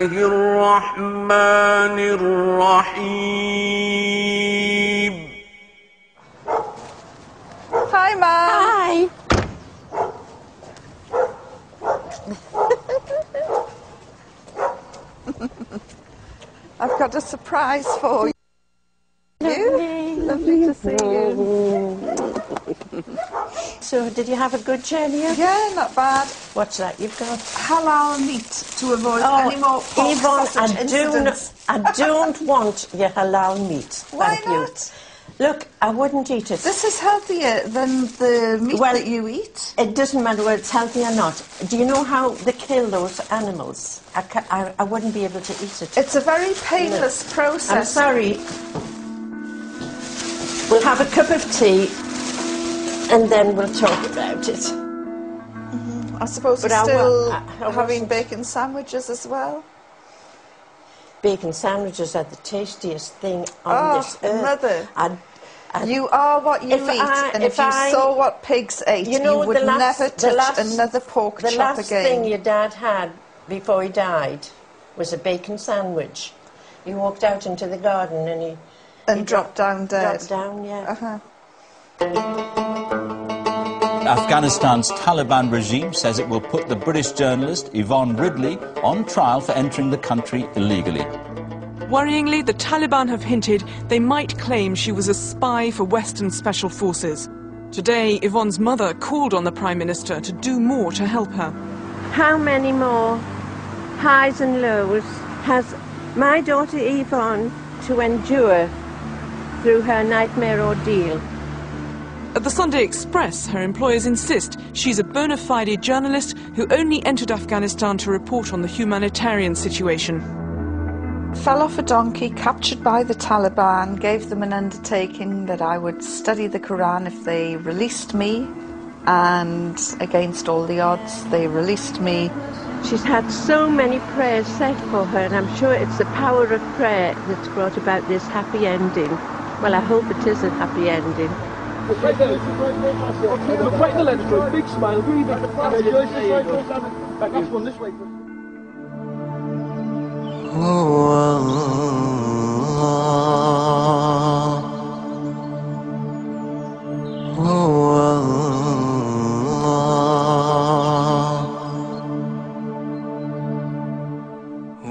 الرحمن الرحيم. Hi, Mum. Hi. I've got a surprise for you. Lovely to see you. So, did you have a good journey? Yeah, not bad. What's that you've got? Halal meat to avoid any more pork Yvonne, sausage incidents. I don't want your halal meat. Why Thank not? you. Look, I wouldn't eat it. This is healthier than the meat that you eat. It doesn't matter whether it's healthy or not. Do you know how they kill those animals? I wouldn't be able to eat it. It's a very painless process. I'm sorry. We'll have a cup of tea and then we'll talk about it. I suppose you're still having bacon sandwiches as well? Bacon sandwiches are the tastiest thing on this earth. Mother, you are what you eat, and if you saw what pigs ate, you would never touch another pork chop again. The last thing your dad had before he died was a bacon sandwich. He walked out into the garden and he dropped down dead. Dropped down, yeah. Afghanistan's Taliban regime says it will put the British journalist Yvonne Ridley on trial for entering the country illegally. Worryingly, the Taliban have hinted they might claim she was a spy for Western special forces. Today, Yvonne's mother called on the Prime Minister to do more to help her. How many more highs and lows has my daughter Yvonne to endure through her nightmare ordeal? At the Sunday Express, her employers insist she's a bona fide journalist who only entered Afghanistan to report on the humanitarian situation. Fell off a donkey, captured by the Taliban, gave them an undertaking that I would study the Quran if they released me, and against all the odds, they released me. She's had so many prayers said for her, and I'm sure it's the power of prayer that's brought about this happy ending. Well, I hope it is a happy ending. Right there. Look right in the lens, bro. Big smile, really big. That's one this way.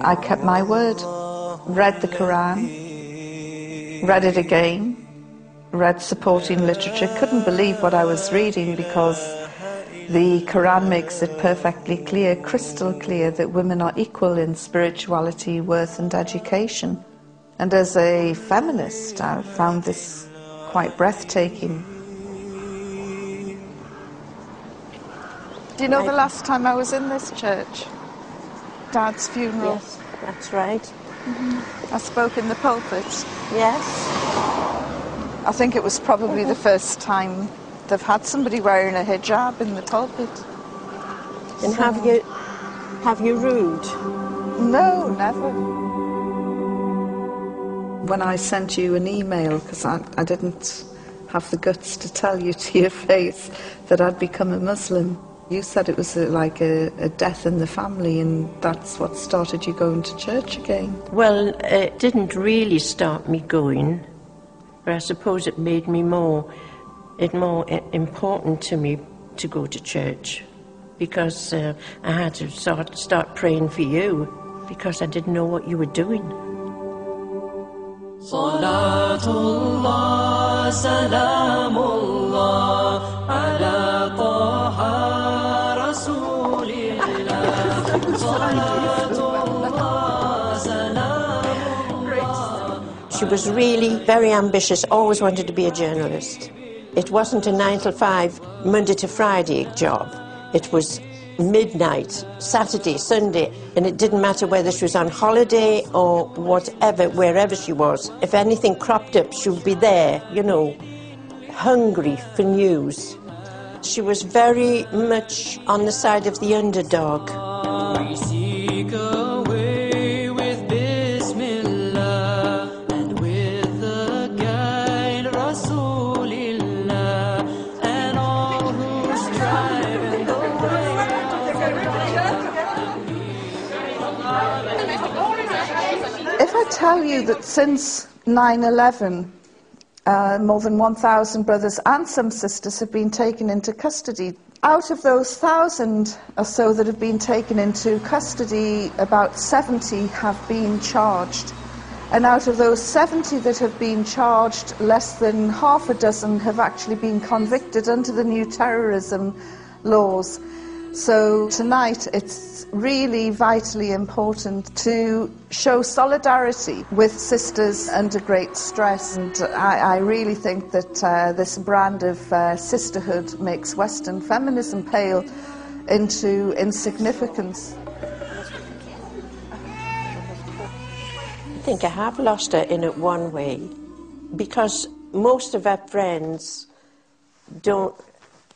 I kept my word, read the Quran, read it again, read supporting literature, couldn't believe what I was reading because the Quran makes it perfectly clear, crystal clear, that women are equal in spirituality, worth and education. And as a feminist, I found this quite breathtaking. Do you know the last time I was in this church? Dad's funeral. Yes, that's right. I spoke in the pulpit. Yes. I think it was probably the first time they've had somebody wearing a hijab in the pulpit. And have you rude? No, never. When I sent you an email, because I didn't have the guts to tell you to your face that I'd become a Muslim, you said it was like a death in the family, and that's what started you going to church again. Well, it didn't really start me going, but I suppose it made me more important to me to go to church, because I had to start praying for you, because I didn't know what you were doing. Salatullah, salamullah, ala taha rasulillah. Salatullah, salamullah. She was really very ambitious, always wanted to be a journalist. It wasn't a 9 to 5, Monday to Friday job. It was midnight, Saturday, Sunday, and it didn't matter whether she was on holiday or whatever, wherever she was. If anything cropped up, she would be there, you know, hungry for news. She was very much on the side of the underdog. If I tell you that since 9/11, more than 1,000 brothers and some sisters have been taken into custody. Out of those 1,000 or so that have been taken into custody, about 70 have been charged. And out of those 70 that have been charged, less than half a dozen have actually been convicted under the new terrorism laws. So tonight it's really vitally important to show solidarity with sisters under great stress, and I really think that this brand of sisterhood makes Western feminism pale into insignificance. I think I have lost her in it one way, because most of her friends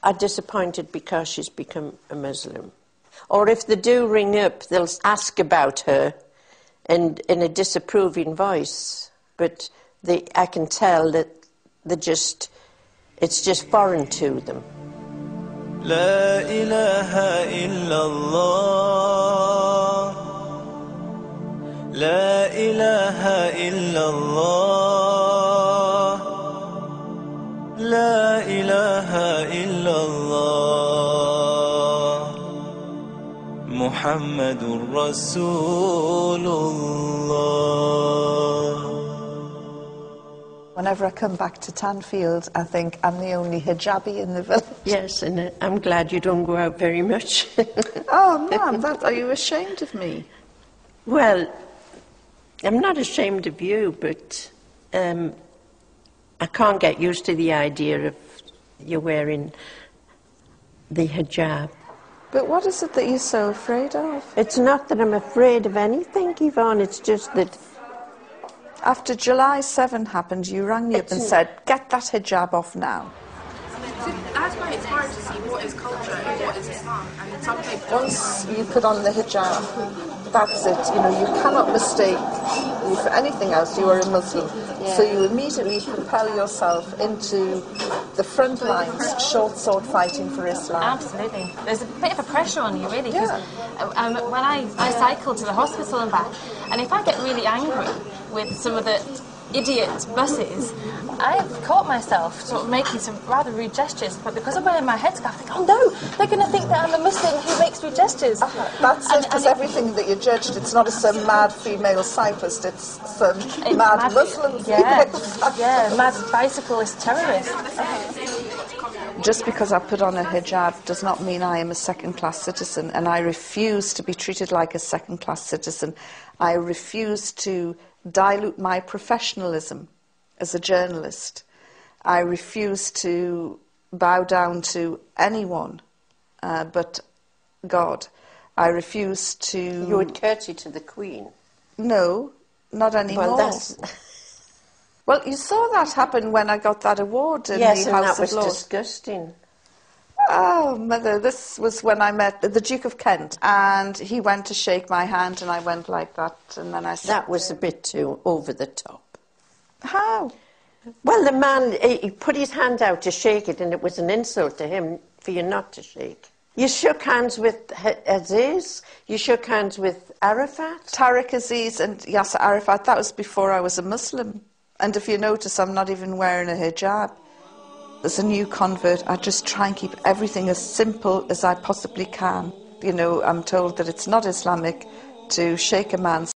are disappointed because she's become a Muslim. Or if they do ring up, they'll ask about her and in a disapproving voice. But I can tell that it's just foreign to them. La ilaha illallah, La ilaha illallah, La ilaha illallah, Muhammadur Rasulullah. Whenever I come back to Tanfield, I think I'm the only hijabi in the village. Yes, and I'm glad you don't go out very much. Oh, ma'am, are you ashamed of me? Well, I'm not ashamed of you, but I can't get used to the idea of you wearing the hijab. But what is it that you're so afraid of? It's not that I'm afraid of anything, Yvonne, it's just that... After July 7 happened, you rang me up and said, get that hijab off now. That's why it's hard to see what is culture and what is Islam. And some people... Once you put on the hijab, that's it. You know, you cannot mistake you for anything else. You are a Muslim. Yeah. So you immediately propel yourself into the front lines, short sword fighting for Islam. Absolutely. There's a bit of a pressure on you, really, because when I cycle to the hospital and back, and if I get really angry with some of the idiot buses, I've caught myself sort of making some rather rude gestures, but because I'm wearing my headscarf, I think, oh no, they're going to think that I'm a Muslim who makes rude gestures. That's it, because everything that you're judged, it's not some mad female cyclist, it's some mad Muslim female cyclist. Yeah, mad bicyclist terrorist. Just because I put on a hijab does not mean I am a second-class citizen, and I refuse to be treated like a second-class citizen. I refuse to dilute my professionalism as a journalist. I refuse to bow down to anyone but God. I refuse to... You would curtsy to the Queen? No, not anymore. Well, that's... Well, you saw that happen when I got that award in the House of Lords. Yes, and that was disgusting. Oh, Mother, this was when I met the Duke of Kent, and he went to shake my hand, and I went like that, and then I said... That was a bit too over the top. How? Well, the man, he put his hand out to shake it, and it was an insult to him for you not to shake. You shook hands with Aziz, you shook hands with Arafat. Tariq Aziz and Yasser Arafat, that was before I was a Muslim. And if you notice, I'm not even wearing a hijab. As a new convert, I just try and keep everything as simple as I possibly can. You know, I'm told that it's not Islamic to shake a man's